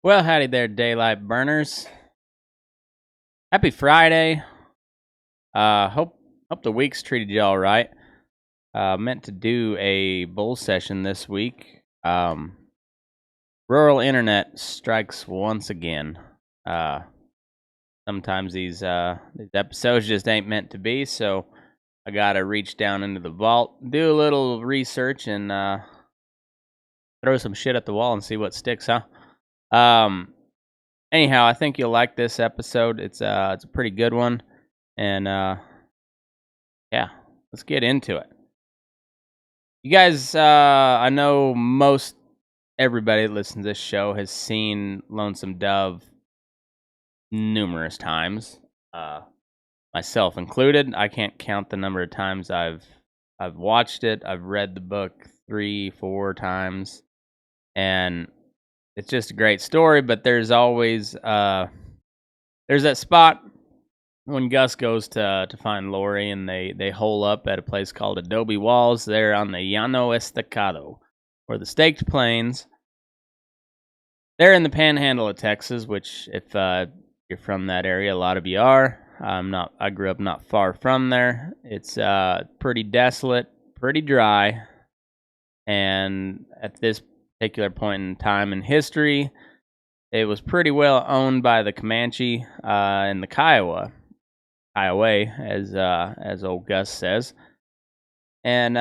Well, howdy there, daylight burners. Happy Friday. Hope the week's treated you all right. Meant to do a bull session this week. Rural internet strikes once again. Uh, Sometimes these episodes just ain't meant to be, so I gotta reach down into the vault, do a little research, and throw some shit at the wall and see what sticks, huh? Anyhow, I think you'll like this episode. It's a pretty good one, and yeah, let's get into it. You guys, I know most everybody that listens to this show has seen Lonesome Dove numerous times, myself included. I can't count the number of times I've watched it. I've read the book 3-4 times, and it's just a great story. But there's always there's that spot when Gus goes to find Lori, and they hole up at a place called Adobe Walls there on the Llano Estacado, or the Staked Plains. They're in the panhandle of Texas, which if you're from that area, a lot of you are. I grew up not far from there. It's pretty desolate, pretty dry, and at this particular point in time in history, it was pretty well owned by the Comanche and the Kiowa, as old Gus says, and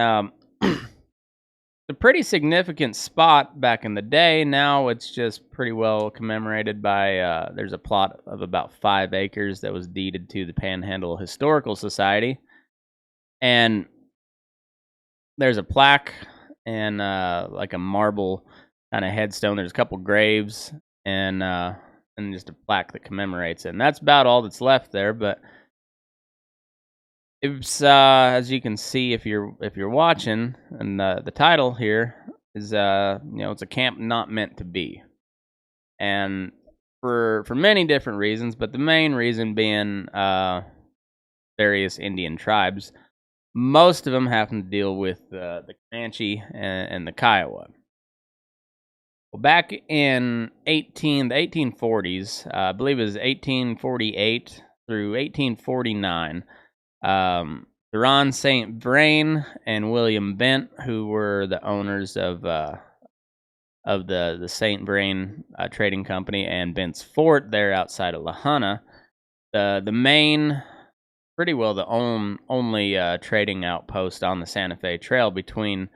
a pretty significant spot back in the day. Now it's just pretty well commemorated by there's a plot of about 5 acres that was deeded to the Panhandle Historical Society, and there's a plaque and like a marble kind of headstone. There's a couple graves and just a plaque that commemorates it, and that's about all that's left there. But it's as you can see if you're watching, and the title here is it's a camp not meant to be, and for many different reasons, but the main reason being various Indian tribes. Most of them happen to deal with the Comanche and the Kiowa. Well, back in the 1840s, I believe it was 1848 through 1849. Ceran St, Vrain and William Bent, who were the owners of the St. Vrain trading company and Bent's Fort there outside of Lahana, the main, pretty well the only trading outpost on the Santa Fe Trail between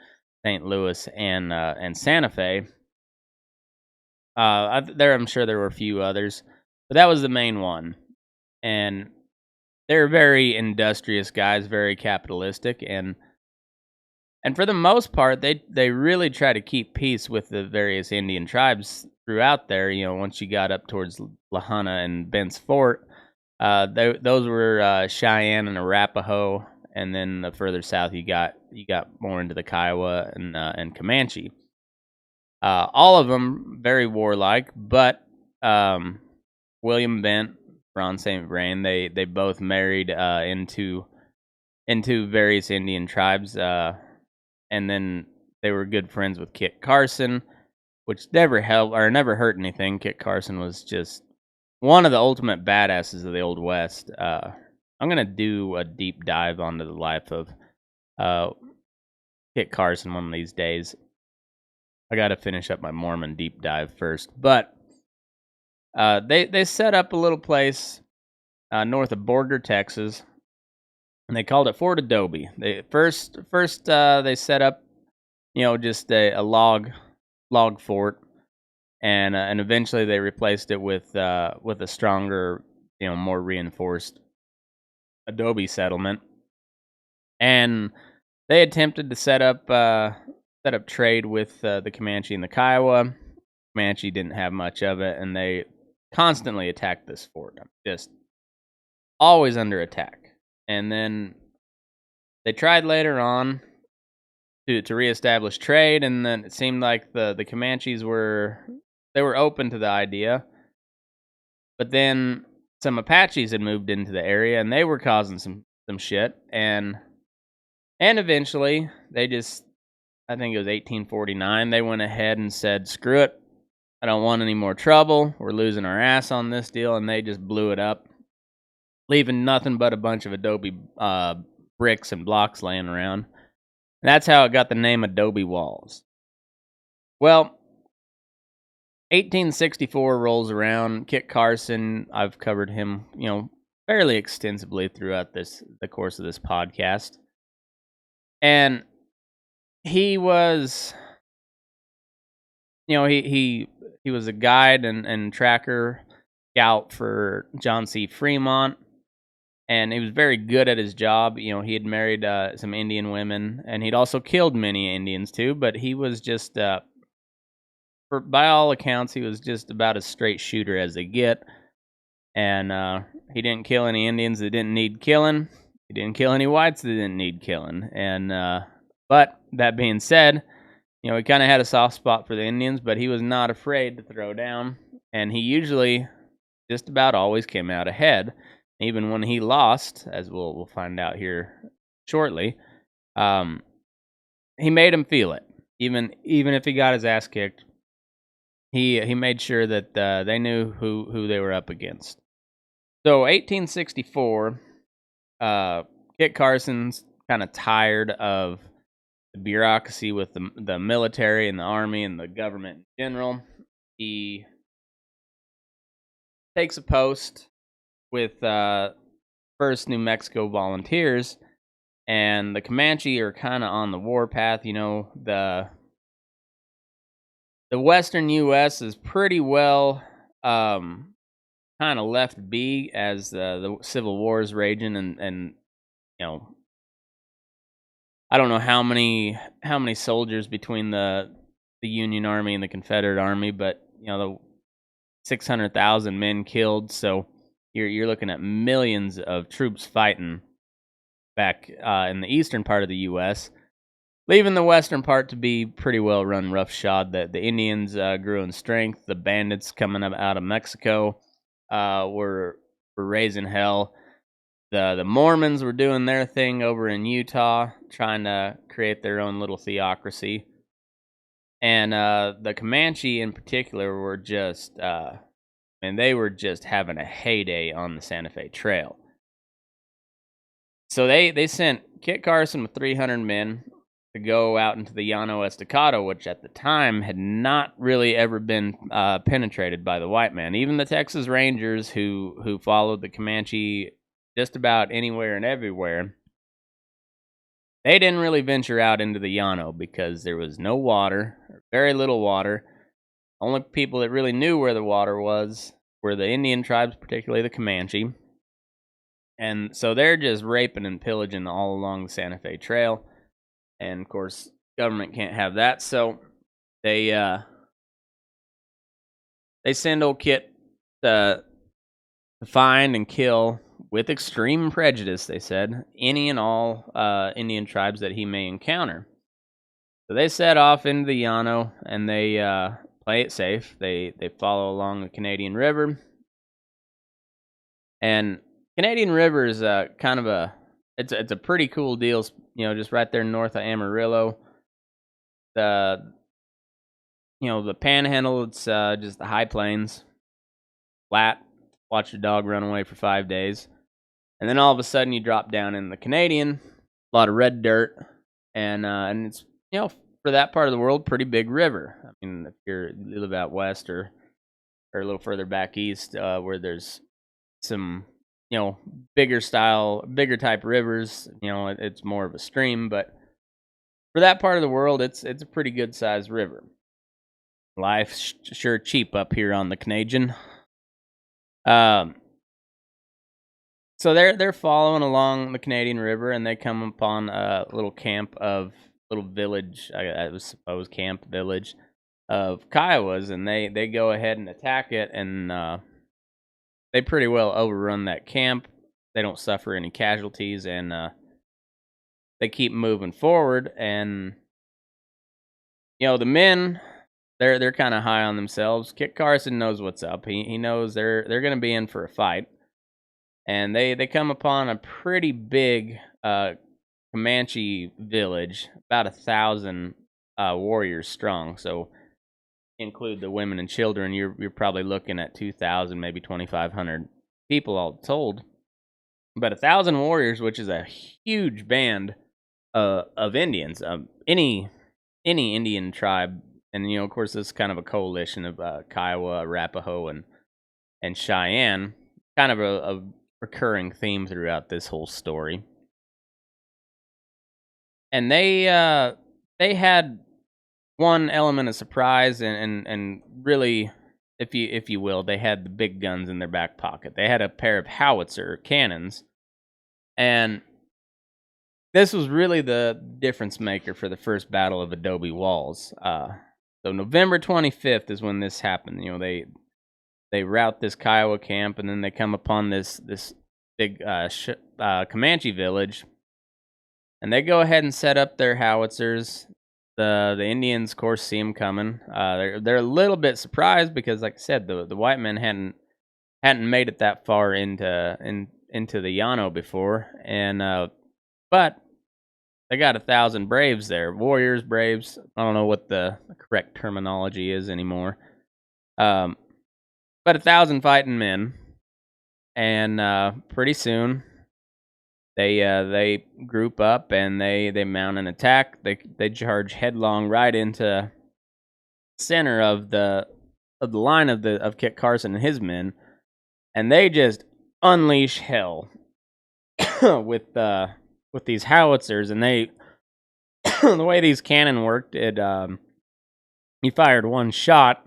St. Louis and Santa Fe. I'm sure there were a few others, but that was the main one, and they're very industrious guys, very capitalistic, and for the most part, they really try to keep peace with the various Indian tribes throughout there. Once you got up towards Lahana and Bent's Fort, those were Cheyenne and Arapahoe, and then the further south you got more into the Kiowa and Comanche. All of them very warlike, but William Bent, Ron St. Vrain, they both married into various Indian tribes, and then they were good friends with Kit Carson, which never hurt anything. Kit Carson was just one of the ultimate badasses of the Old West. I'm gonna do a deep dive onto the life of Kit Carson one of these days. I got to finish up my Mormon deep dive first, but they set up a little place north of Borger, Texas, and they called it Fort Adobe. They first they set up, just a log fort, and eventually they replaced it with a stronger, more reinforced adobe settlement, and they attempted to set up trade with the Comanche and the Kiowa. Comanche didn't have much of it, and they constantly attacked this fort, just always under attack. And then they tried later on to reestablish trade, and then it seemed like the Comanches were open to the idea, but then some Apaches had moved into the area, and they were causing some shit, and eventually they just, I think it was 1849, they went ahead and said, screw it, I don't want any more trouble. We're losing our ass on this deal, and they just blew it up, leaving nothing but a bunch of Adobe bricks and blocks laying around. And that's how it got the name Adobe Walls. Well, 1864 rolls around. Kit Carson, I've covered him, fairly extensively throughout the course of this podcast. And he was, he was a guide and tracker scout for John C. Fremont, and he was very good at his job. He had married some Indian women, and he'd also killed many Indians too, but he was just, by all accounts, he was just about as straight shooter as they get. And he didn't kill any Indians that didn't need killing. He didn't kill any whites that didn't need killing. And but that being said, he kind of had a soft spot for the Indians, but he was not afraid to throw down. And he usually just about always came out ahead, even when he lost, as we'll find out here shortly. He made him feel it, even if he got his ass kicked. He made sure that they knew who they were up against. So 1864, Kit Carson's kind of tired of the bureaucracy with the military and the army and the government in general. He takes a post with First New Mexico Volunteers, and the Comanche are kind of on the warpath. The western U.S. is pretty well kind of left be as the Civil War is raging, and I don't know how many soldiers between the Union Army and the Confederate Army, but the 600,000 men killed. So you're looking at millions of troops fighting back in the eastern part of the U.S., leaving the western part to be pretty well run roughshod. The Indians grew in strength. The bandits coming out of Mexico were raising hell. The Mormons were doing their thing over in Utah, trying to create their own little theocracy. And the Comanche in particular were just, they were just having a heyday on the Santa Fe Trail. So they sent Kit Carson with 300 men to go out into the Llano Estacado, which at the time had not really ever been penetrated by the white man. Even the Texas Rangers, who followed the Comanche just about anywhere and everywhere, they didn't really venture out into the Llano because there was no water, or very little water. Only people that really knew where the water was were the Indian tribes, particularly the Comanche. And so they're just raping and pillaging all along the Santa Fe Trail. And of course, government can't have that, so they send old Kit to find and kill, with extreme prejudice, they said, any and all Indian tribes that he may encounter. So they set off into the Llano, and they play it safe. They follow along the Canadian River, and Canadian River is kind of it's a pretty cool deal. Just right there north of Amarillo. The Panhandle. It's just the high plains, flat. Watch your dog run away for 5 days. And then all of a sudden you drop down in the Canadian, a lot of red dirt, and it's, for that part of the world, pretty big river. I mean, if you live out west or a little further back east, where there's some, bigger type rivers, it's more of a stream, but for that part of the world, it's a pretty good sized river. Life's sure cheap up here on the Canadian. So they're following along the Canadian River, and they come upon a little village, I would suppose camp village of Kiowas, and they go ahead and attack it, and they pretty well overrun that camp. They don't suffer any casualties, and they keep moving forward. And the men, they're kind of high on themselves. Kit Carson knows what's up. He knows they're going to be in for a fight. And they come upon a pretty big Comanche village, about 1,000 warriors strong. So, include the women and children, you're probably looking at 2,000, maybe 2,500 people all told. But 1,000 warriors, which is a huge band of Indians, any Indian tribe, and of course, this is kind of a coalition of Kiowa, Arapahoe, and Cheyenne, kind of a recurring theme throughout this whole story. And they had one element of surprise, and really, if you will, they had the big guns in their back pocket. They had a pair of howitzer cannons, and this was really the difference maker for the first battle of Adobe Walls. So November 25th is when this happened. They rout this Kiowa camp, and then they come upon this big Comanche village, and they go ahead and set up their howitzers. The Indians, of course, see them coming. They're a little bit surprised because, like I said, the white men hadn't made it that far into the Llano before, and but they got 1,000 braves there, warriors, braves. I don't know what the correct terminology is anymore, but 1,000 fighting men, and pretty soon they group up and they mount an attack. They charge headlong right into center of the line of Kit Carson and his men, and they just unleash hell with these howitzers. And they the way these cannon worked, he fired one shot,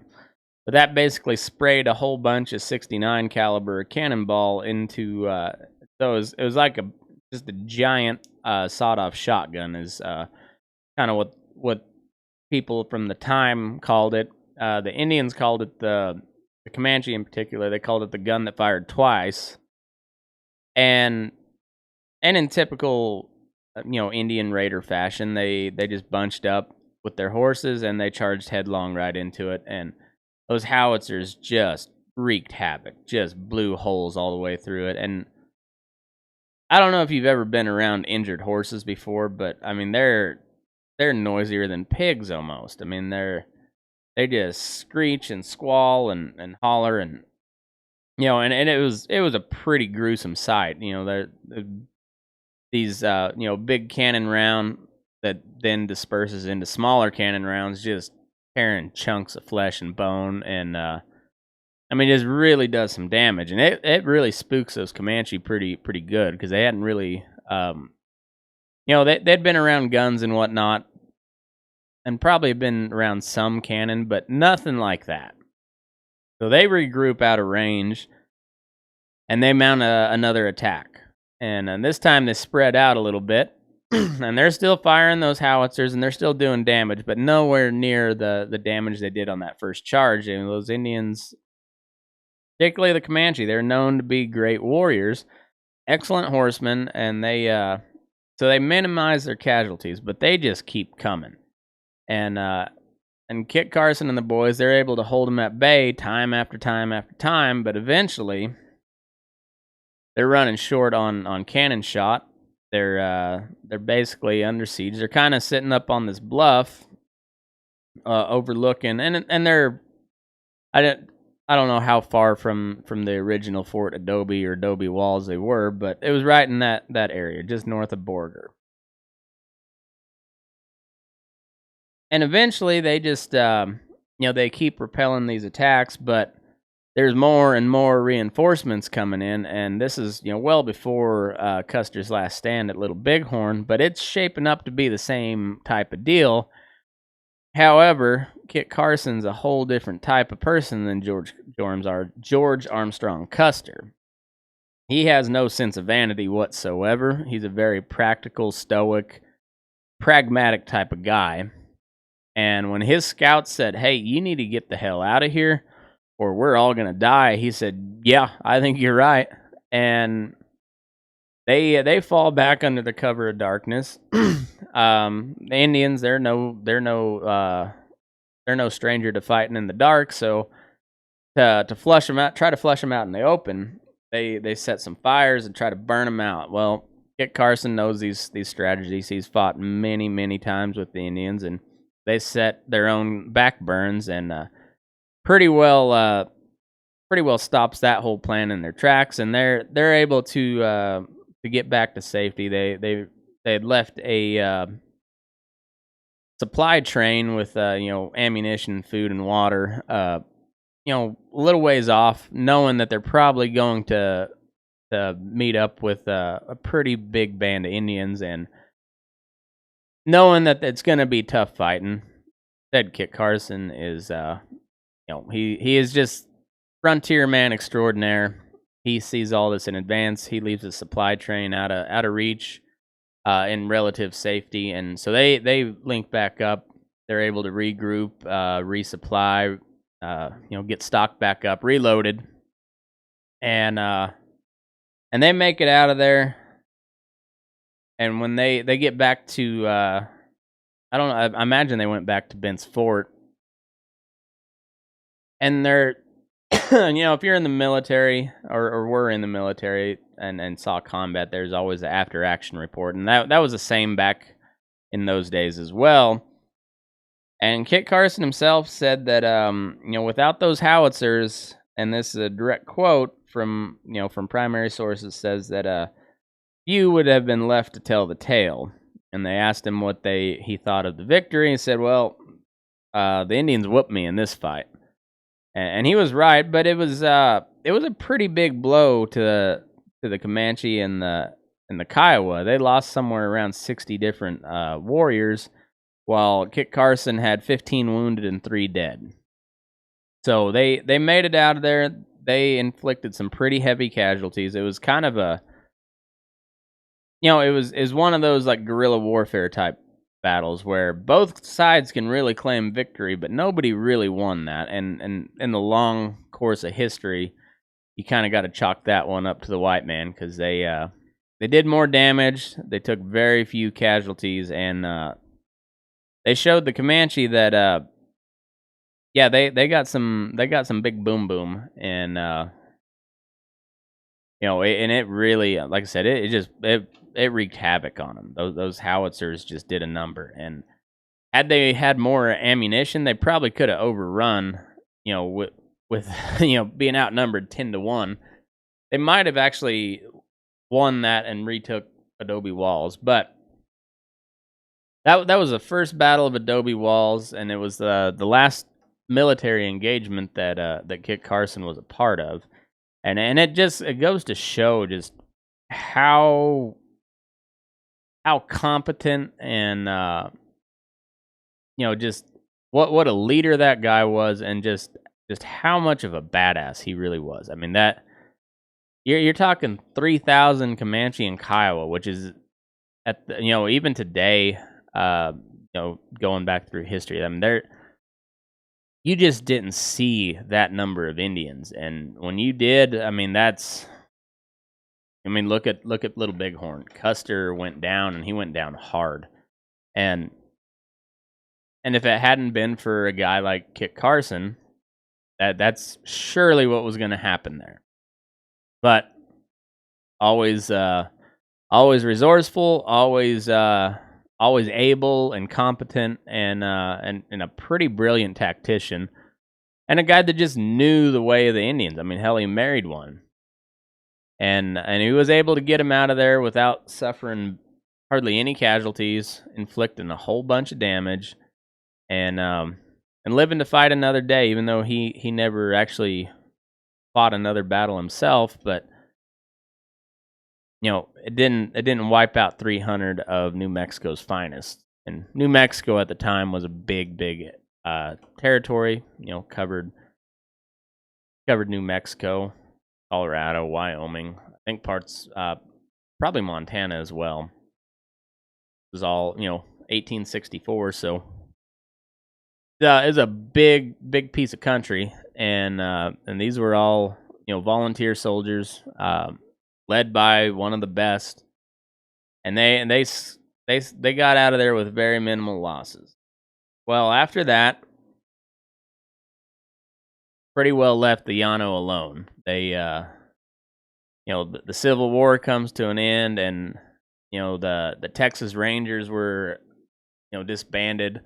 but that basically sprayed a whole bunch of 69 caliber cannonball into. So it was like just a giant sawed-off shotgun is kind of what people from the time called it. The Indians called it the Comanche in particular. They called it the gun that fired twice. And in typical Indian raider fashion, they just bunched up with their horses and they charged headlong right into it. And those howitzers just wreaked havoc, just blew holes all the way through it. And I don't know if you've ever been around injured horses before, but I mean they're noisier than pigs almost. I mean they just screech and squall and holler, and and it was a pretty gruesome sight. These big cannon round that then disperses into smaller cannon rounds, just tearing chunks of flesh and bone, and I mean, it really does some damage, and it really spooks those Comanche pretty good, because they hadn't really, they'd been around guns and whatnot, and probably been around some cannon, but nothing like that. So they regroup out of range, and they mount another attack, and this time they spread out a little bit, and they're still firing those howitzers, and they're still doing damage, but nowhere near the damage they did on that first charge. I mean, those Indians, particularly the Comanche, they're known to be great warriors, excellent horsemen, and so they minimize their casualties, but they just keep coming. And Kit Carson and the boys, they're able to hold them at bay time after time after time, but eventually they're running short on cannon shot. They're basically under siege. They're kind of sitting up on this bluff, overlooking, and they're I don't know how far from the original Fort Adobe or Adobe Walls they were, but it was right in that area, just north of Borger. And eventually they just, they keep repelling these attacks, but there's more and more reinforcements coming in, and this is, well before Custer's last stand at Little Bighorn, but it's shaping up to be the same type of deal. However, Kit Carson's a whole different type of person than George Armstrong Custer. He has no sense of vanity whatsoever. He's a very practical, stoic, pragmatic type of guy. And when his scouts said, "Hey, you need to get the hell out of here, or we're all going to die," he said, "Yeah, I think you're right." And they fall back under the cover of darkness. The Indians, they're no stranger to fighting in the dark. So to flush them out, try to flush them out in the open, they set some fires and try to burn them out. Well, Kit Carson knows these strategies. He's fought many times with the Indians, and they set their own back burns, and pretty well stops that whole plan in their tracks, and they're able to get back to safety. They had left a supply train with ammunition, food, and water. A little ways off, knowing that they're probably going to meet up with a pretty big band of Indians, and knowing that it's going to be tough fighting. Said Kit Carson is, he is just frontier man extraordinaire. He sees all this in advance. He leaves the supply train out of reach, in relative safety, and so they link back up. They're able to regroup, resupply, get stocked back up, reloaded, and they make it out of there. And when they get back to, I don't know, I imagine they went back to Bent's Fort, and they're, if you're in the military or were in the military and saw combat, there's always an after action report, and that was the same back in those days as well. And Kit Carson himself said that, without those howitzers, and this is a direct quote from primary sources, says that few would have been left to tell the tale. And they asked him what he thought of the victory. He said, "Well, the Indians whooped me in this fight," and he was right. But it was a pretty big blow to the Comanche and the Kiowa. They lost somewhere around 60 different warriors, while Kit Carson had 15 wounded and 3 dead. So they made it out of there. They inflicted some pretty heavy casualties. It was kind of a, it was one of those like guerrilla warfare type battles where both sides can really claim victory, but nobody really won that. And in the long course of history, you kind of got to chalk that one up to the white man, because they did more damage. They took very few casualties, and they showed the Comanche that they got some big boom boom, and and it really, like I said, it wreaked havoc on them. Those howitzers just did a number, and had they had more ammunition, they probably could have overrun, with being outnumbered 10-1. They might have actually won that and retook Adobe Walls, but that was the first battle of Adobe Walls, and it was the last military engagement that Kit Carson was a part of, and it goes to show just how competent and just what a leader that guy was, and just how much of a badass he really was. I mean, that you're talking 3,000 Comanche and Kiowa, which is at the, even today, going back through history, I mean, you just didn't see that number of Indians, and when you did, I mean, look at Little Bighorn. Custer went down, and he went down hard. And if it hadn't been for a guy like Kit Carson, that's surely what was going to happen there. But always resourceful, always able and competent, and a pretty brilliant tactician, and a guy that just knew the way of the Indians. I mean, hell, he married one. And he was able to get him out of there without suffering hardly any casualties, inflicting a whole bunch of damage, and living to fight another day, even though he never actually fought another battle himself. But it didn't wipe out 300 of New Mexico's finest. And New Mexico at the time was a big territory. Covered New Mexico, Colorado, Wyoming, I think parts, probably Montana as well. It was all, 1864, so it's a big piece of country, and these were all, volunteer soldiers, led by one of the best, and they got out of there with very minimal losses. Well, after that, pretty well left the Llano alone. They, the Civil War comes to an end, and the Texas Rangers were, disbanded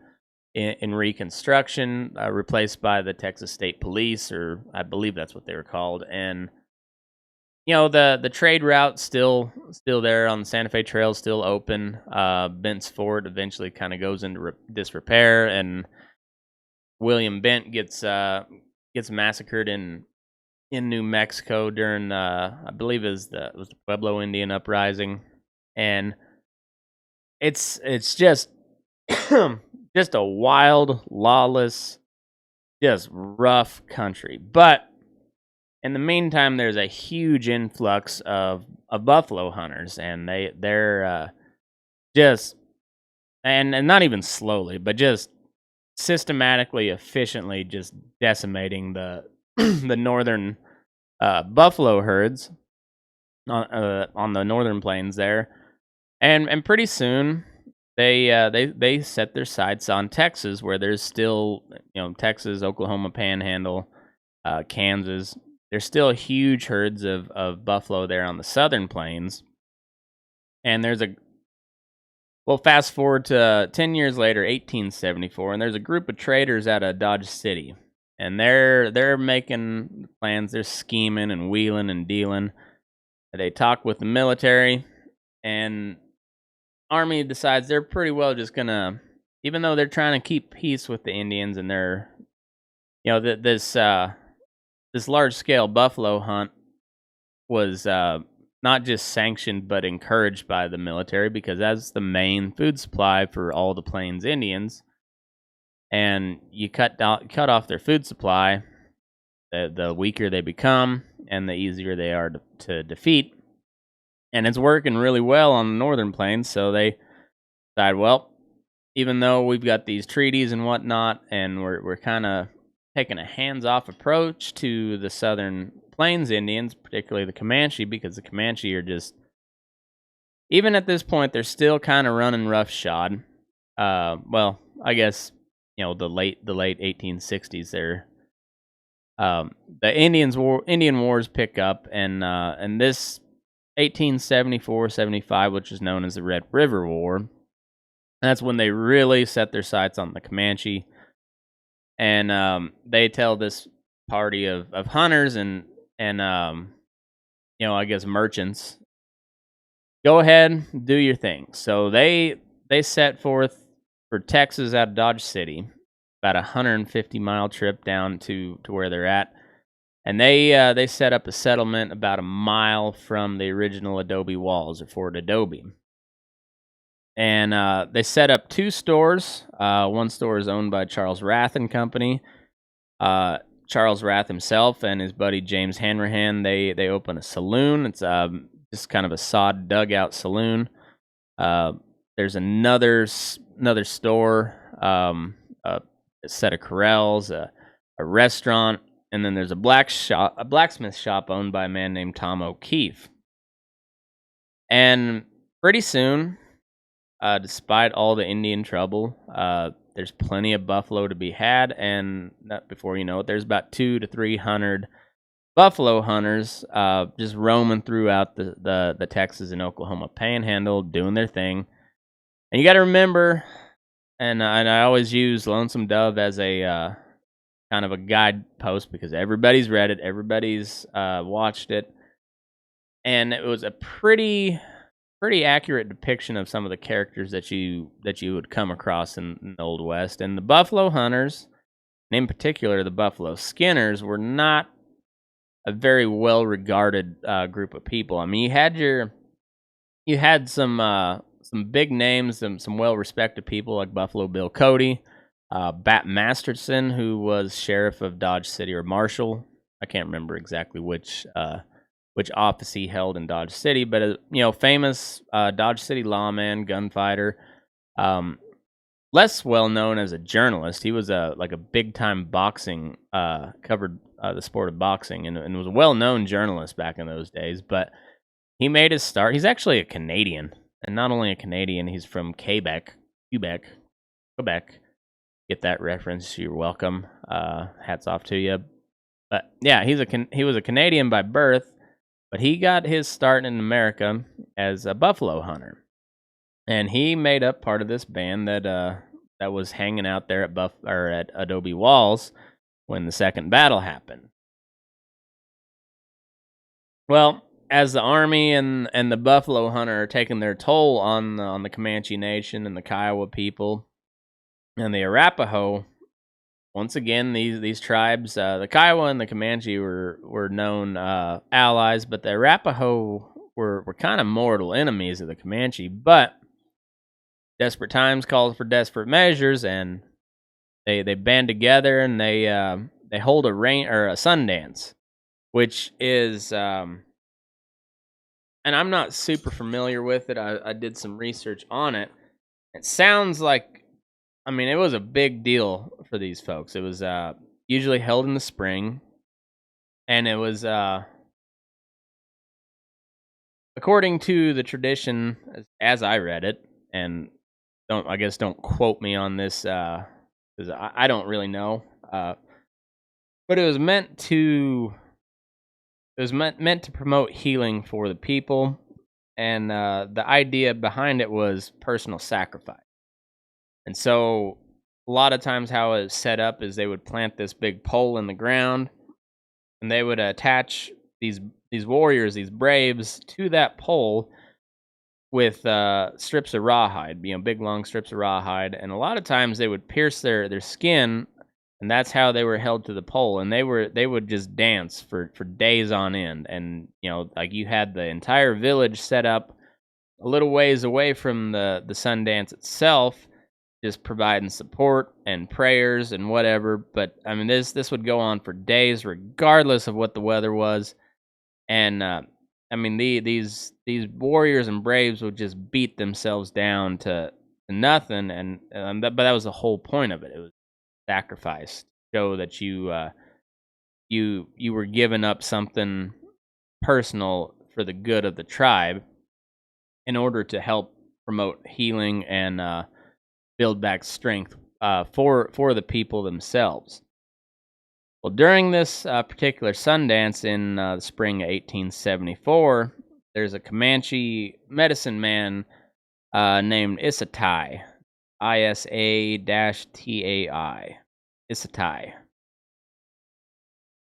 in Reconstruction, replaced by the Texas State Police, or I believe that's what they were called. And the trade route still there on the Santa Fe Trail, still open. Bent's Fort eventually kind of goes into disrepair, and William Bent gets massacred in New Mexico during I believe it was the Pueblo Indian uprising, and it's just just a wild, lawless, just rough country. But in the meantime, there's a huge influx of buffalo hunters, and they're just and not even slowly, but just systematically, efficiently, just decimating the the northern buffalo herds on the northern plains there, and pretty soon they set their sights on Texas, where there's still Texas, Oklahoma Panhandle, Kansas. There's still huge herds of buffalo there on the southern plains, and fast forward to 10 years later, 1874, and there's a group of traders out of Dodge City, and they're making plans. They're scheming and wheeling and dealing. They talk with the military, and Army decides they're pretty well just gonna, even though they're trying to keep peace with the Indians, and they're, this large scale buffalo hunt was not just sanctioned but encouraged by the military, because that's the main food supply for all the Plains Indians. And you cut off their food supply, the weaker they become, and the easier they are to defeat. And it's working really well on the northern plains, so they decide, well, even though we've got these treaties and whatnot, and we're kind of taking a hands-off approach to the southern Plains Indians, particularly the Comanche, because the Comanche are just, even at this point, they're still kind of running roughshod. Well, I guess the late 1860s. The Indian Wars pick up, and this 1874-75, which is known as the Red River War, that's when they really set their sights on the Comanche. And they tell this party of hunters and I guess merchants, go ahead, do your thing. So they set forth for Texas out of Dodge City, about a 150-mile trip down to where they're at. And they set up a settlement about a mile from the original Adobe Walls, or Fort Adobe. And they set up 2 stores. One store is owned by Charles Rath and Company. Charles Rath himself and his buddy James Hanrahan, they open a saloon. It's just kind of a sod dugout saloon. There's another store, a set of corrals, a restaurant, and then there's a blacksmith shop owned by a man named Tom O'Keefe. And pretty soon, despite all the Indian trouble, there's plenty of buffalo to be had, and before you know it, there's about 200 to 300 buffalo hunters just roaming throughout the Texas and Oklahoma Panhandle, doing their thing. And you got to remember, and I always use Lonesome Dove as a kind of a guidepost, because everybody's read it, everybody's watched it, and it was a pretty accurate depiction of some of the characters that you would come across in the Old West. And the buffalo hunters, and in particular the buffalo skinners, were not a very well regarded group of people. I mean, you had some big names, some well respected people like Buffalo Bill Cody, Bat Masterson, who was sheriff of Dodge City, or marshal. I can't remember exactly which office he held in Dodge City, but famous Dodge City lawman, gunfighter. Less well known as a journalist. He was a big time boxing, covered the sport of boxing, and was a well known journalist back in those days. But he made his start. He's actually a Canadian, and not only a Canadian, he's from Quebec. Get that reference? You're welcome. Hats off to you. But yeah, he was a Canadian by birth, but he got his start in America as a buffalo hunter, and he made up part of this band that that was hanging out there at Adobe Walls when the second battle happened. Well, as the army and the buffalo hunter are taking their toll on the Comanche Nation and the Kiowa people and the Arapahoe, once again these tribes, the Kiowa and the Comanche were known allies, but the Arapahoe were kind of mortal enemies of the Comanche. But desperate times calls for desperate measures, and they band together and they hold a Sundance, which is and I'm not super familiar with it. I did some research on it. It sounds like, I mean, it was a big deal for these folks. It was usually held in the spring, and it was according to the tradition as I read it, and don't quote me on this because I don't really know. But it was meant to promote healing for the people, and the idea behind it was personal sacrifice. And so a lot of times how it was set up is they would plant this big pole in the ground, and they would attach these warriors, these braves, to that pole with strips of rawhide, big long strips of rawhide, and a lot of times they would pierce their skin, and that's how they were held to the pole. And they would just dance for days on end, and like you had the entire village set up a little ways away from the Sundance itself, just providing support and prayers and whatever. But I mean, this would go on for days, regardless of what the weather was. And I mean, these warriors and braves would just beat themselves down to nothing, and but that was the whole point of it. It was sacrifice, show that you were giving up something personal for the good of the tribe, in order to help promote healing and build back strength for the people themselves. Well, during this particular Sundance in the spring of 1874, there's a Comanche medicine man named Isatai, Isa-Tai, Isatai.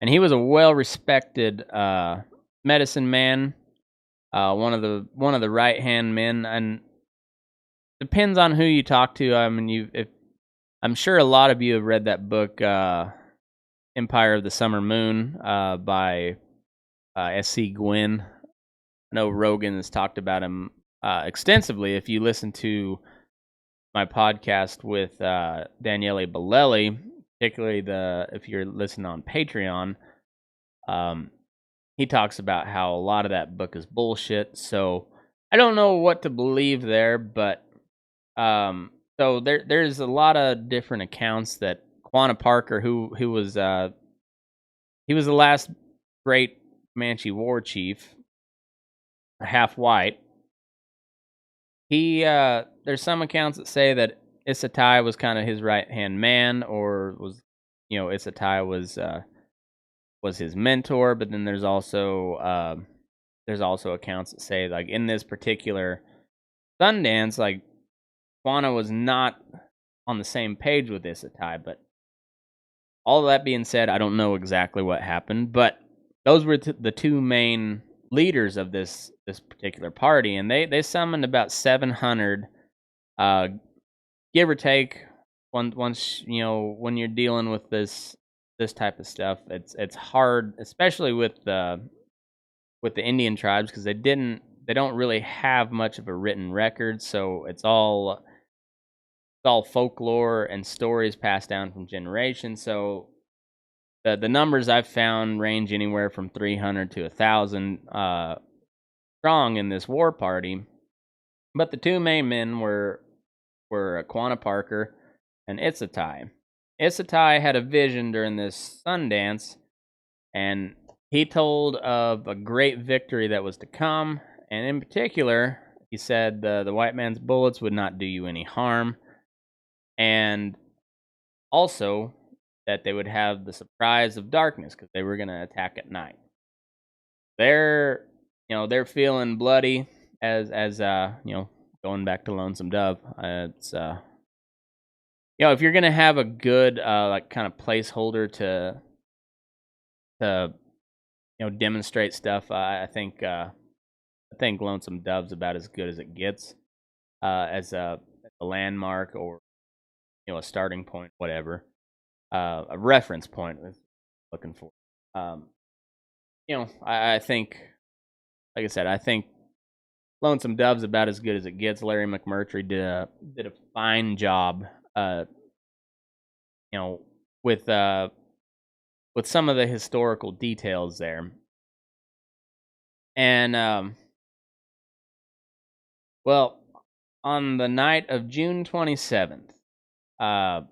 And he was a well-respected medicine man, one of the right-hand men, and depends on who you talk to. I mean, I'm sure a lot of you have read that book, Empire of the Summer Moon, by S.C. Gwynn. I know Rogan has talked about him extensively. If you listen to my podcast with Daniele Bellelli, particularly if you're listening on Patreon, he talks about how a lot of that book is bullshit. So I don't know what to believe there, but so there's a lot of different accounts that Quanah Parker, who was he was the last great Comanche war chief, half white. There's some accounts that say that Isatai was kind of his right hand man, or was Isatai was his mentor. But then there's also accounts that say, like, in this particular Sundance, like, Quanah was not on the same page with Isatai. But all of that being said, I don't know exactly what happened, but those were the two main leaders of this particular party, and they summoned about 700, give or take. Once when you're dealing with this type of stuff, it's hard, especially with the Indian tribes, because they don't really have much of a written record, so it's all folklore and stories passed down from generations. So the numbers I've found range anywhere from 300 to 1,000 strong in this war party. But the two main men were Quanah Parker and Isatai. Isatai had a vision during this Sundance, and he told of a great victory that was to come. And in particular, he said the white man's bullets would not do you any harm, and also that they would have the surprise of darkness, because they were going to attack at night. They're feeling bloody, as going back to Lonesome Dove. It's if you're gonna have a good like kind of placeholder to demonstrate stuff, I think Lonesome Dove's about as good as it gets as a landmark or a starting point, whatever, a reference point. Is looking for. Um, I think, like I said, I think Lonesome Dove's about as good as it gets. Larry McMurtry did a fine job, uh, you know, with some of the historical details there. And well, on the night of June 27th, uh,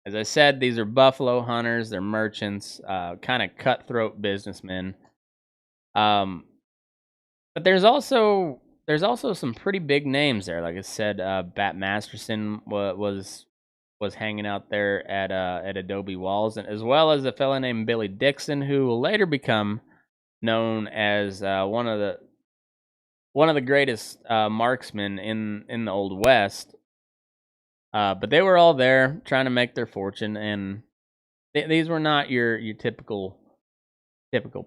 as I said, these are buffalo hunters. They're merchants, kind of cutthroat businessmen. Um, but there's also some pretty big names there. Like I said, Bat Masterson was hanging out there at Adobe Walls, and as well as a fella named Billy Dixon, who will later become known as one of the greatest marksmen in the Old West. But they were all there trying to make their fortune, and these were not your typical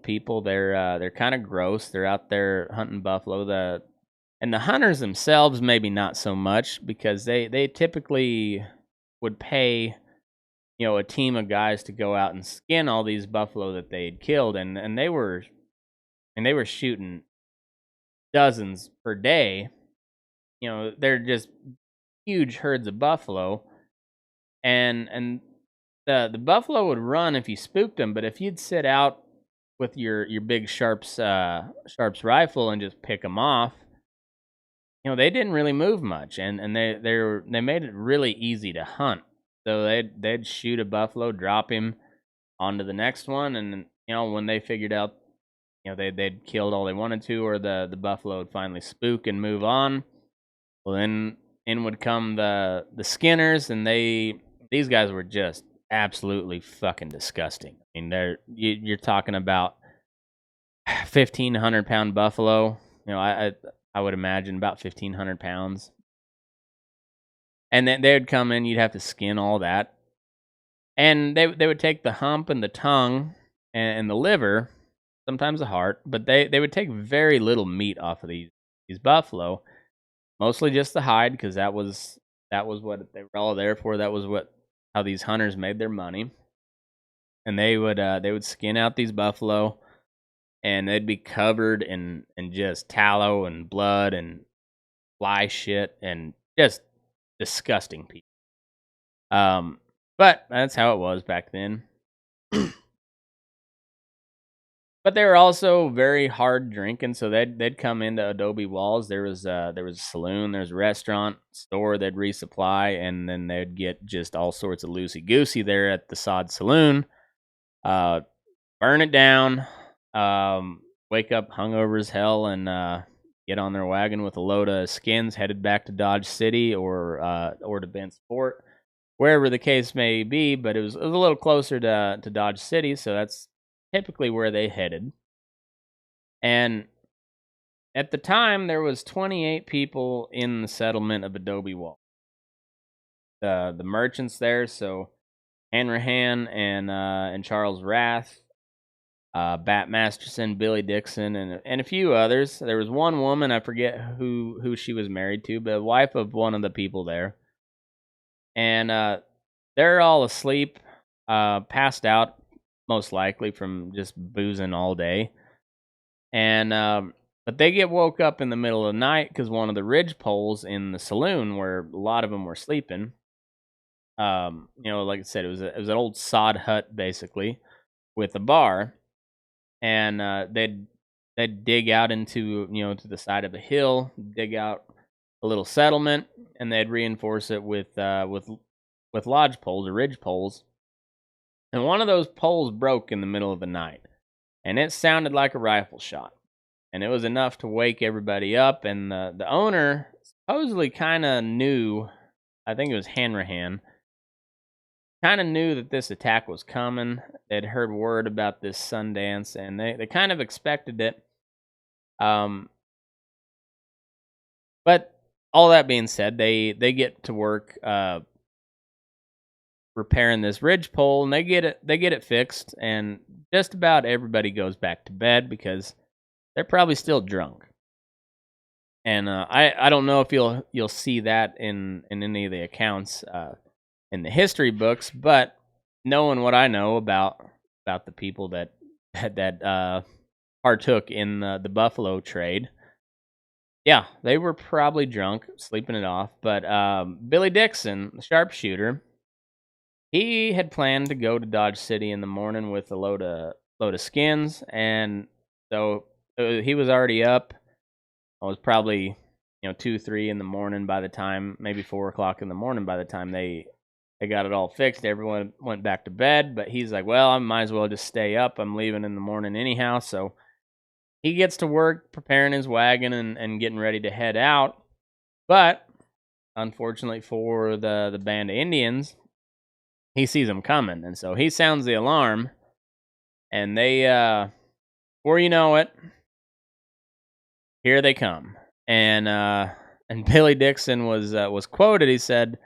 people. They're kind of gross. They're out there hunting buffalo. The hunters themselves maybe not so much, because they typically would pay a team of guys to go out and skin all these buffalo that they'd killed, and they were shooting dozens per day. They're just huge herds of buffalo, and the buffalo would run if you spooked them, but if you'd sit out with your big sharps rifle and just pick them off, they didn't really move much, and they made it really easy to hunt. So they'd shoot a buffalo, drop him onto the next one, and when they figured out they'd killed all they wanted to, or the buffalo would finally spook and move on. Well, then in would come the skinners, and these guys were just absolutely fucking disgusting. I mean, you're talking about 1,500-pound buffalo. I would imagine about 1,500 pounds, and then they would come in. You'd have to skin all that, and they would take the hump and the tongue and the liver, sometimes the heart, but they would take very little meat off of these buffalo, mostly just the hide, because that was what they were all there for. That was how these hunters made their money. And they would skin out these buffalo, and they'd be covered in just tallow and blood and fly shit, and just disgusting people. But that's how it was back then. But they were also very hard drinking, so they'd come into Adobe Walls. There was a saloon, there's a restaurant, store. They'd resupply, and then they'd get just all sorts of loosey goosey there at the sod saloon. Burn it down, wake up hungover as hell, and get on their wagon with a load of skins, headed back to Dodge City or to Bent Sport, wherever the case may be. But it was a little closer to Dodge City, so that's typically where they headed. And at the time, there was 28 people in the settlement of Adobe Wall. The merchants there, so Hanrahan and Charles Rath, Bat Masterson, Billy Dixon, and a few others. There was one woman, I forget who she was married to, but wife of one of the people there. And they're all asleep, passed out, most likely from just boozing all day. And but they get woke up in the middle of the night because one of the ridge poles in the saloon, where a lot of them were sleeping, like I said, it was an old sod hut basically with a bar, and they'd dig out into to the side of the hill, dig out a little settlement, and they'd reinforce it with lodge poles or ridge poles. And one of those poles broke in the middle of the night, and it sounded like a rifle shot, and it was enough to wake everybody up. And the owner supposedly kind of knew, I think it was Hanrahan, kind of knew that this attack was coming. They'd heard word about this Sundance, and they kind of expected it. But all that being said, they get to work repairing this ridgepole, and they get it fixed, and just about everybody goes back to bed because they're probably still drunk. And I don't know if you'll see that in any of the accounts in the history books, but knowing what I know about the people that partook in the buffalo trade, yeah, they were probably drunk, sleeping it off. But Billy Dixon, the sharpshooter, he had planned to go to Dodge City in the morning with a load of skins, and so he was already up. I was probably 2, 3 in the morning by the time, maybe 4 o'clock in the morning by the time they got it all fixed. Everyone went back to bed, but he's like, well, I might as well just stay up. I'm leaving in the morning anyhow. So he gets to work preparing his wagon and getting ready to head out. But unfortunately for the band of Indians, he sees them coming. And so he sounds the alarm, and they, before you know it, here they come. And Billy Dixon was quoted. He said,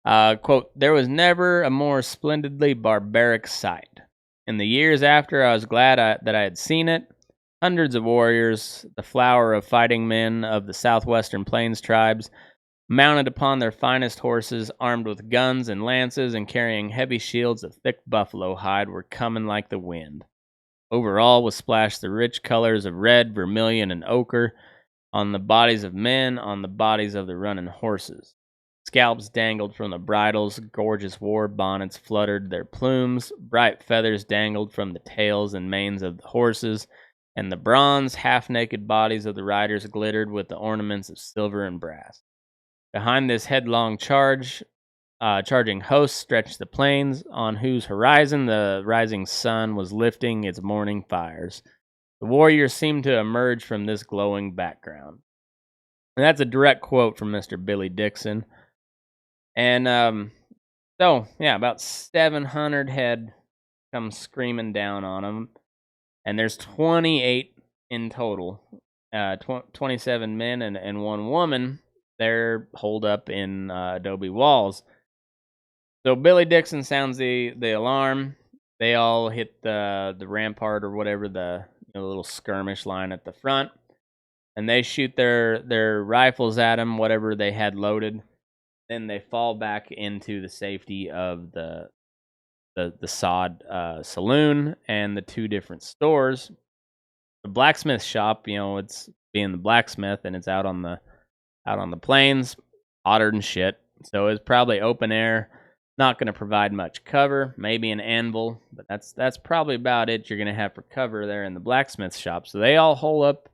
quote, "There was never a more splendidly barbaric sight. In the years after, I was glad that I had seen it. Hundreds of warriors, the flower of fighting men of the southwestern plains tribes, mounted upon their finest horses, armed with guns and lances, and carrying heavy shields of thick buffalo hide, were coming like the wind. Over all was splashed the rich colors of red, vermilion, and ochre, on the bodies of men, on the bodies of the running horses. Scalps dangled from the bridles, gorgeous war bonnets fluttered their plumes, bright feathers dangled from the tails and manes of the horses, and the bronze, half-naked bodies of the riders glittered with the ornaments of silver and brass. Behind this headlong charging host stretched the plains, on whose horizon the rising sun was lifting its morning fires. The warriors seemed to emerge from this glowing background." And that's a direct quote from Mr. Billy Dixon. And so, yeah, about 700 head come screaming down on him. And there's 28 in total, 27 men and one woman. They're holed up in Adobe Walls. So Billy Dixon sounds the alarm. They all hit the rampart or whatever, the little skirmish line at the front, and they shoot their rifles at him, whatever they had loaded. Then they fall back into the safety of the sod saloon and the two different stores. The blacksmith shop, it's being the blacksmith, and it's out on the plains, hotter than shit. So it's probably open air. Not going to provide much cover, maybe an anvil, but that's probably about it you're going to have for cover there in the blacksmith shop. So they all hole up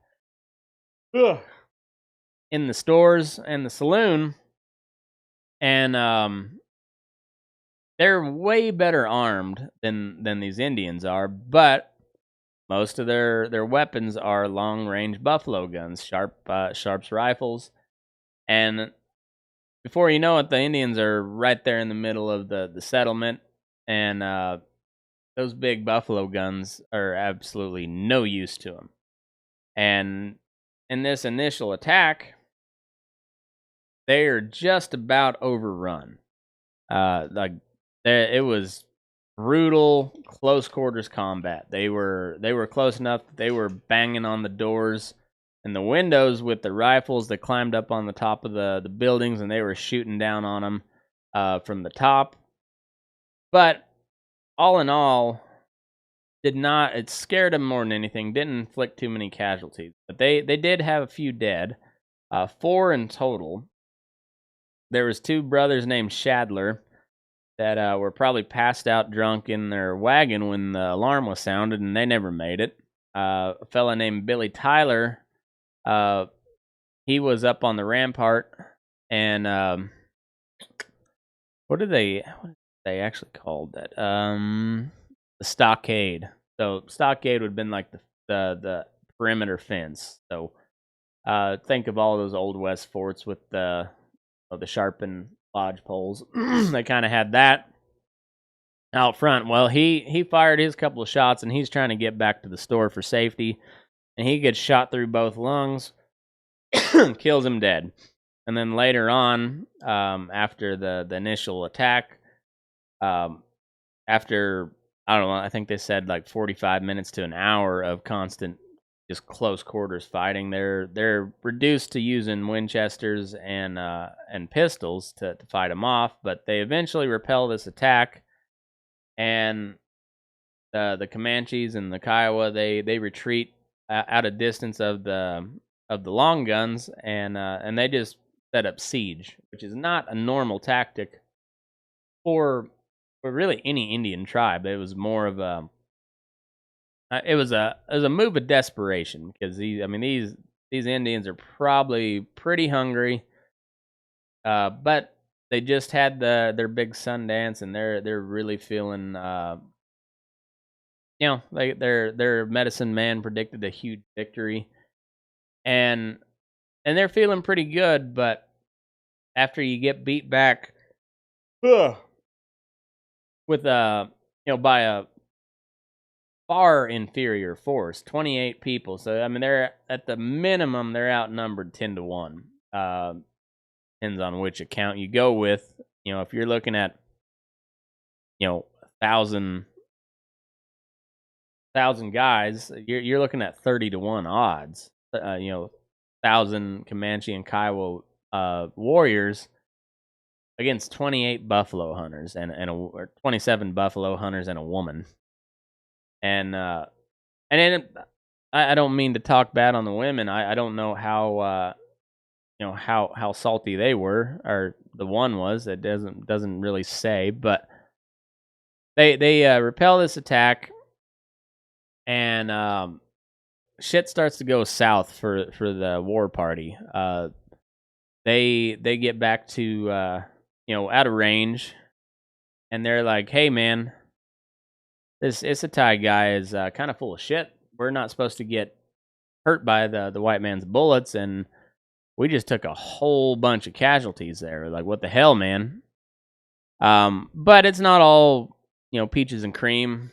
in the stores and the saloon, and they're way better armed than these Indians are, but most of their weapons are long-range buffalo guns, Sharp's rifles, and before you know it, the Indians are right there in the middle of the settlement, and those big buffalo guns are absolutely no use to them. And in this initial attack, they are just about overrun. It was brutal, close quarters combat. They were close enough that they were banging on the doors and the windows with the rifles. They climbed up on the top of the buildings, and they were shooting down on them from the top. But all in all, it scared them more than anything. Didn't inflict too many casualties, but they did have a few dead, 4 in total. There was 2 brothers named Shadler that were probably passed out drunk in their wagon when the alarm was sounded, and they never made it. A fella named Billy Tyler, he was up on the rampart, and what did they actually called that? The stockade. So stockade would have been like the perimeter fence. So think of all those old West forts with the sharpened lodge poles. They kind of had that out front. Well, he fired his couple of shots, and he's trying to get back to the store for safety, and he gets shot through both lungs, kills him dead. And then later on, after the initial attack, Um, after I don't know, I think they said like 45 minutes to an hour of constant, just close quarters fighting. They're reduced to using Winchesters and pistols to fight them off, but they eventually repel this attack, and the Comanches and the Kiowa they retreat out a distance of the long guns, and they just set up siege, which is not a normal tactic for really any Indian tribe. It was more of a it was a move of desperation because these Indians are probably pretty hungry, but they just had their big Sundance, and they're really feeling like their medicine man predicted a huge victory, and they're feeling pretty good. But after you get beat back ugh, with by a far inferior force, 28 people. So I mean, they're at the minimum they're outnumbered 10-1. Depends on which account you go with. If you're looking at 1,000 guys, you're looking at 30-1 odds. 1,000 Comanche and Kiowa warriors against 28 buffalo hunters or 27 buffalo hunters and a woman. And then I don't mean to talk bad on the women. I don't know how how salty they were, or the one was. It doesn't really say, but they repel this attack, and shit starts to go south for the war party. They get back to out of range, and they're like, "Hey, man, this Isatai guy is kind of full of shit. We're not supposed to get hurt by the white man's bullets, and we just took a whole bunch of casualties there. Like, what the hell, man?" But it's not all peaches and cream,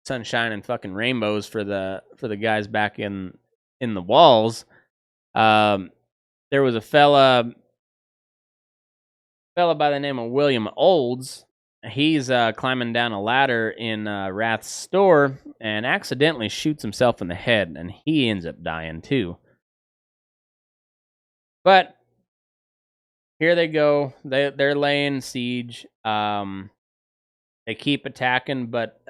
sunshine and fucking rainbows for the guys back in the walls. There was a fella by the name of William Olds. He's climbing down a ladder in Rath's store and accidentally shoots himself in the head, and he ends up dying too. But here they go. They're laying siege. They keep attacking, but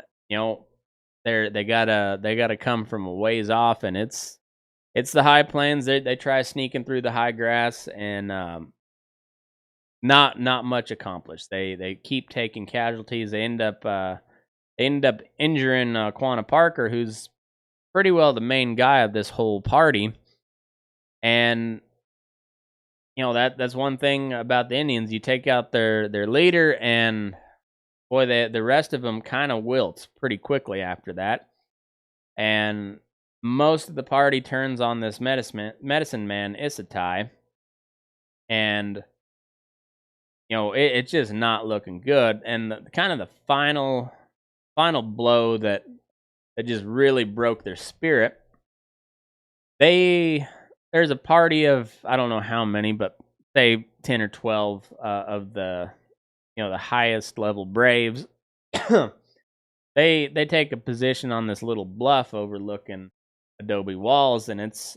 they gotta come from a ways off, and it's the high plains. They try sneaking through the high grass, and not much accomplished. They keep taking casualties. They end up injuring Quanah Parker, who's pretty well the main guy of this whole party. And that's one thing about the Indians. You take out their leader, and boy, the rest of them kind of wilts pretty quickly after that. And most of the party turns on this medicine man Isatai, and it's just not looking good. And the final blow that just really broke their spirit. There's a party of, I don't know how many, but say 10 or 12 of the the highest level braves. They take a position on this little bluff overlooking Adobe Walls, and it's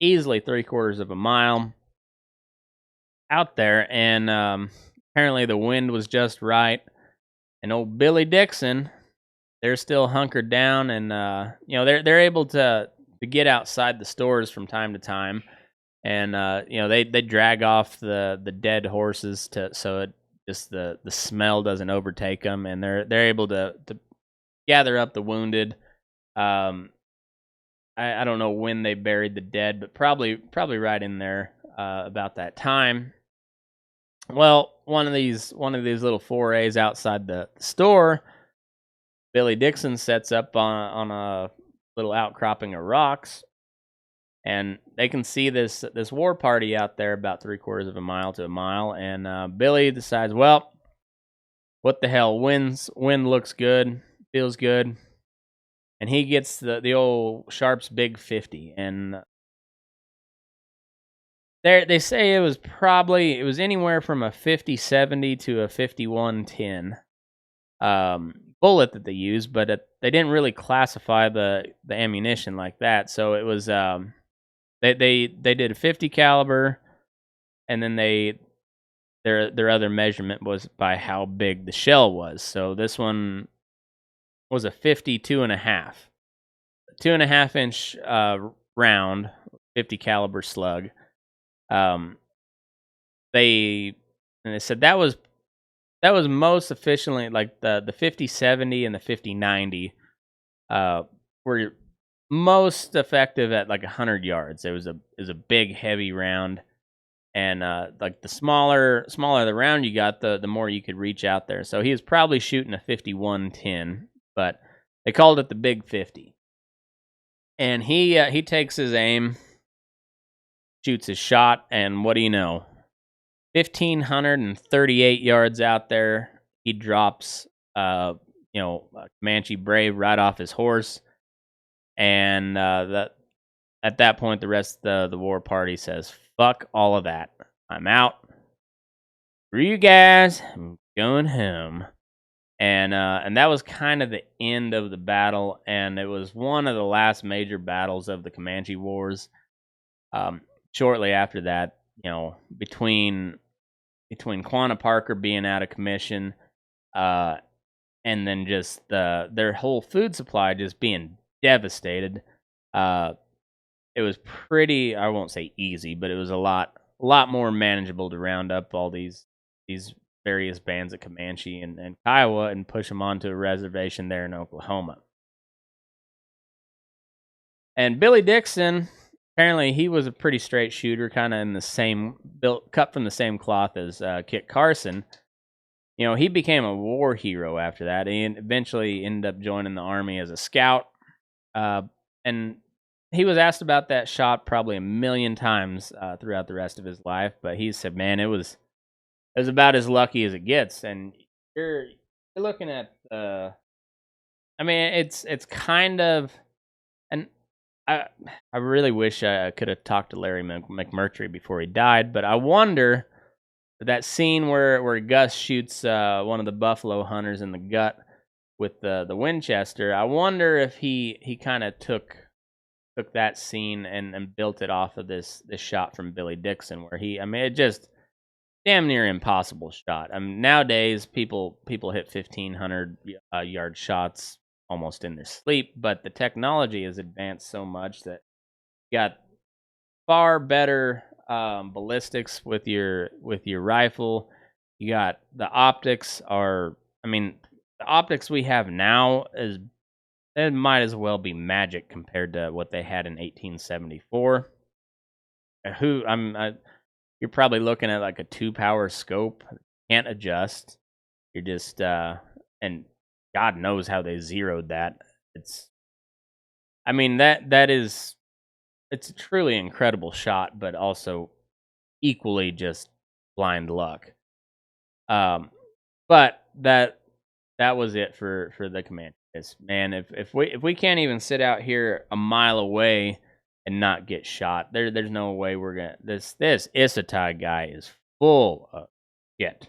easily 3/4 of a mile out there, and apparently the wind was just right. And old Billy Dixon, they're still hunkered down, and they're able to get outside the stores from time to time, and they drag off the dead horses so it just the smell doesn't overtake them, and they're able to gather up the wounded. I don't know when they buried the dead, but probably right in there about that time. Well, one of these little forays outside the store, Billy Dixon sets up on a little outcropping of rocks, and they can see this war party out there about 3/4 of a mile to a mile. And Billy decides, well, what the hell? Wind looks good, feels good, and he gets the old Sharp's Big 50, and they say it was anywhere from a 50-70 to a 51-10. bullet that they used, but they didn't really classify the ammunition like that. So it was they did a 50 caliber, and then their other measurement was by how big the shell was. So this one was a 52 and a half, 2.5 inch round, 50 caliber slug. Um, they and they said that was most efficiently, like the 50-70 and the 50-90 were most effective at like 100 yards. It was a big heavy round, and like the smaller the round you got, the more you could reach out there. So he was probably shooting a 51-10, but they called it the Big 50. And he takes his aim, shoots his shot, and what do you know? 1,538 yards out there, he drops a Comanche brave right off his horse, and that at that point the rest of the war party says, "Fuck all of that. I'm out. For you guys, I'm going home." And that was kind of the end of the battle, and it was one of the last major battles of the Comanche Wars. Shortly after that, between Quanah Parker being out of commission, and then just their whole food supply just being devastated, it was pretty, I won't say easy, but it was a lot more manageable to round up all these various bands of Comanche and Kiowa and push them onto a reservation there in Oklahoma. And Billy Dixon, apparently he was a pretty straight shooter, kind of in the same cut from the same cloth as Kit Carson. He became a war hero after that. He eventually ended up joining the Army as a scout. And he was asked about that shot probably a million times throughout the rest of his life. But he said, man, it was about as lucky as it gets. And you're looking at, I mean, it's kind of, and I really wish I could have talked to Larry McMurtry before he died. But I wonder, that scene where Gus shoots one of the buffalo hunters in the gut with the Winchester, I wonder if he kind of took that scene and built it off of this shot from Billy Dixon, where it just damn near impossible shot. I mean, nowadays people hit 1,500 yard shots almost in their sleep, but the technology has advanced so much that you got far better ballistics with your rifle. You got the optics are, I mean, the optics we have now is, it might as well be magic compared to what they had in 1874. You're probably looking at like a 2-power scope, can't adjust. You're just and God knows how they zeroed that. I mean, it's a truly incredible shot, but also equally just blind luck. But that was it for the Comanches. Man, if we can't even sit out here a mile away and not get shot, there's no way we're gonna. This Issatai guy is full of shit.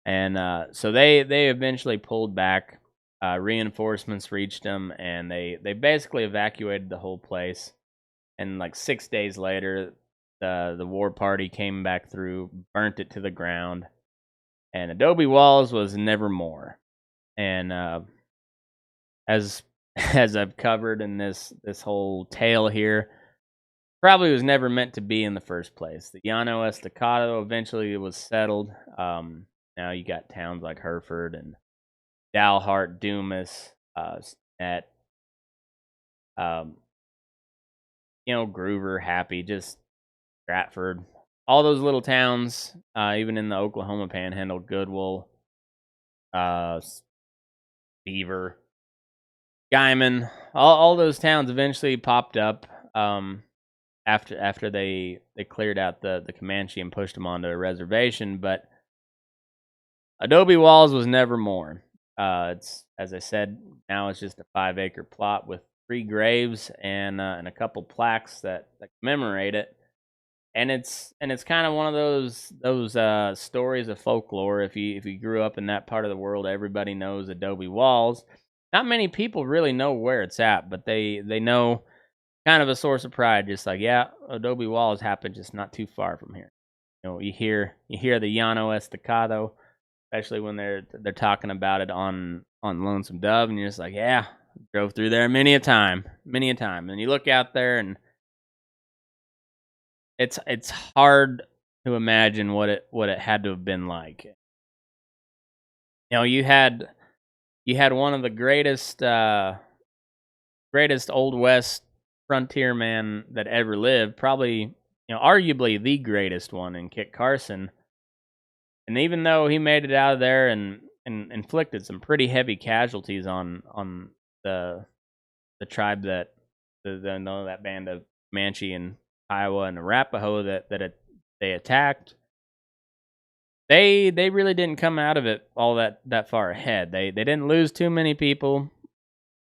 And so they eventually pulled back. Reinforcements reached them, and they basically evacuated the whole place. And like 6 days later, the war party came back through, burnt it to the ground, and Adobe Walls was never more. And as as I've covered in this whole tale here, probably was never meant to be in the first place. The Llano Estacado eventually was settled. Now you got towns like Hereford and Dalhart, Dumas, at Groover, Happy, just Stratford, all those little towns, even in the Oklahoma Panhandle, Goodwill, Beaver, Guyman, all those towns eventually popped up after they cleared out the Comanche and pushed them onto a reservation. But Adobe Walls was never more. It's, as I said, now it's just a 5-acre plot with 3 graves and a couple plaques that commemorate it. it's kind of one of those stories of folklore. If you grew up in that part of the world, everybody knows Adobe Walls. Not many people really know where it's at, but they know, kind of a source of pride. Just like, yeah, Adobe Walls happened just not too far from here. You hear the Llano Estacado, especially when they're talking about it on Lonesome Dove, and you're just like, yeah, drove through there many a time, many a time. And you look out there, and it's hard to imagine what it had to have been like. You had one of the greatest old west frontier man that ever lived, probably, arguably the greatest one, in Kit Carson. And even though he made it out of there and inflicted some pretty heavy casualties on the tribe that band of Comanche and Kiowa and Arapahoe they attacked, they really didn't come out of it all that far ahead. They didn't lose too many people,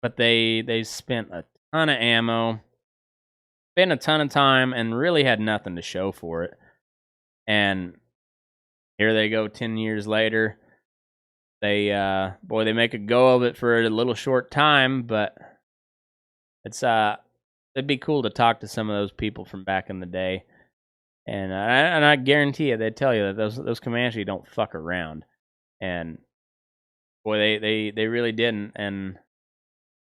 but they spent a ton of ammo, spent a ton of time, and really had nothing to show for it. And here they go 10 years later. They make a go of it for a little short time, but it'd be cool to talk to some of those people from back in the day. And I guarantee you, they'd tell you that those Comanche don't fuck around. And boy, they really didn't. And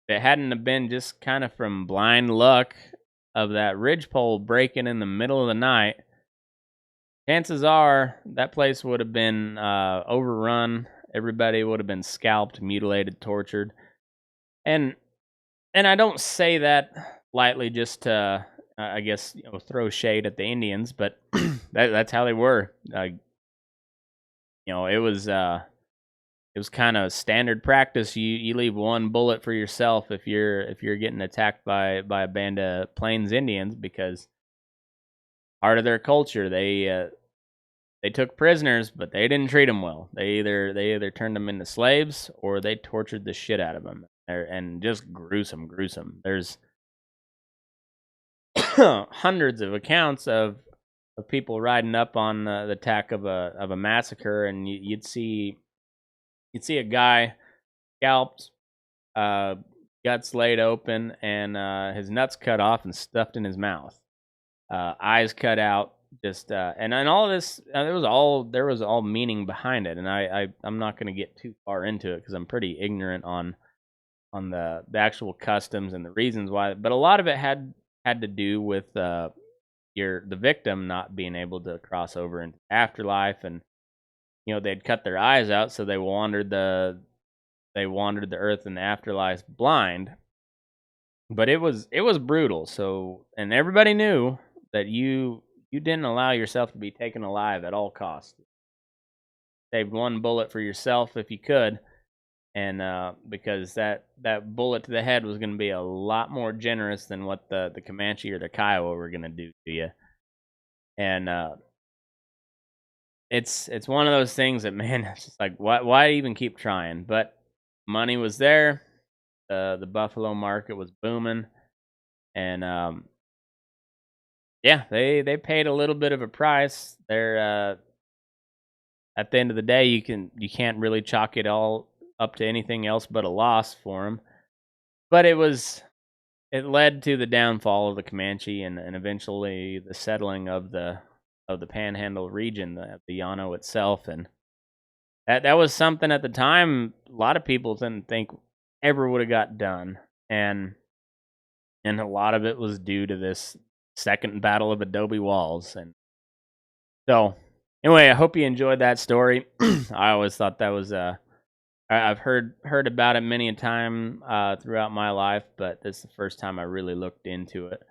if it hadn't have been just kind of from blind luck of that ridgepole breaking in the middle of the night, chances are that place would have been overrun. Everybody would have been scalped, mutilated, tortured. And I don't say that lightly just to, I guess, throw shade at the Indians, but that's how they were. It was kind of standard practice. You leave one bullet for yourself if you're getting attacked by a band of Plains Indians, because part of their culture, they took prisoners, but they didn't treat them well. They either turned them into slaves or they tortured the shit out of them, and just gruesome. There's hundreds of accounts of people riding up on the attack of a massacre, and you'd see a guy scalped, guts laid open, and his nuts cut off and stuffed in his mouth, eyes cut out. Just and all of this, there was all meaning behind it, and I'm not going to get too far into it because I'm pretty ignorant on the actual customs and the reasons why. But a lot of it had to do with the victim not being able to cross over into afterlife, and they'd cut their eyes out, so they wandered the earth in the afterlife blind. But it was brutal. So, and everybody knew that you didn't allow yourself to be taken alive at all costs. Saved one bullet for yourself if you could, and because that bullet to the head was going to be a lot more generous than what the Comanche or the Kiowa were going to do to you. And it's one of those things that, man, it's just like, why even keep trying? But money was there. The buffalo market was booming, and yeah, they paid a little bit of a price. They're at the end of the day, you can't really chalk it all up to anything else but a loss for them. But it led to the downfall of the Comanche, and eventually the settling of the Panhandle region, the Llano itself. And that was something at the time a lot of people didn't think ever would have got done, and a lot of it was due to this second battle of Adobe Walls. And so, anyway, I hope you enjoyed that story. I always thought that was I've heard about it many a time throughout my life, but this is the first time I really looked into it.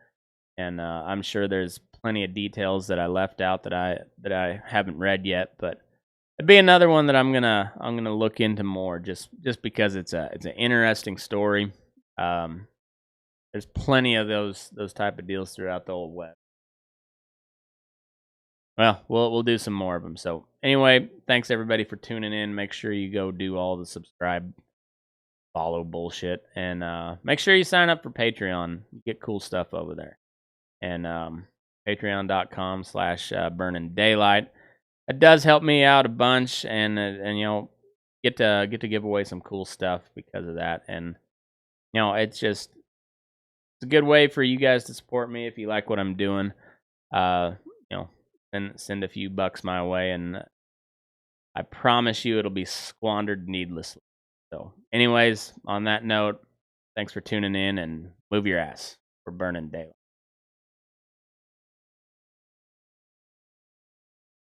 And I'm sure there's plenty of details that I left out that I haven't read yet, but it'd be another one that I'm gonna look into more, just because it's an interesting story. There's plenty of those type of deals throughout the old West. Well, we'll do some more of them. So anyway, thanks everybody for tuning in. Make sure you go do all the subscribe, follow bullshit, and make sure you sign up for Patreon. You get cool stuff over there. And Patreon.com/burning daylight. It does help me out a bunch, and you know, get to give away some cool stuff because of that. And you know, it's a good way for you guys to support me if you like what I'm doing. You know, send a few bucks my way, and I promise you it'll be squandered needlessly. So, anyways, on that note, thanks for tuning in, and move your ass. We're burning daylight.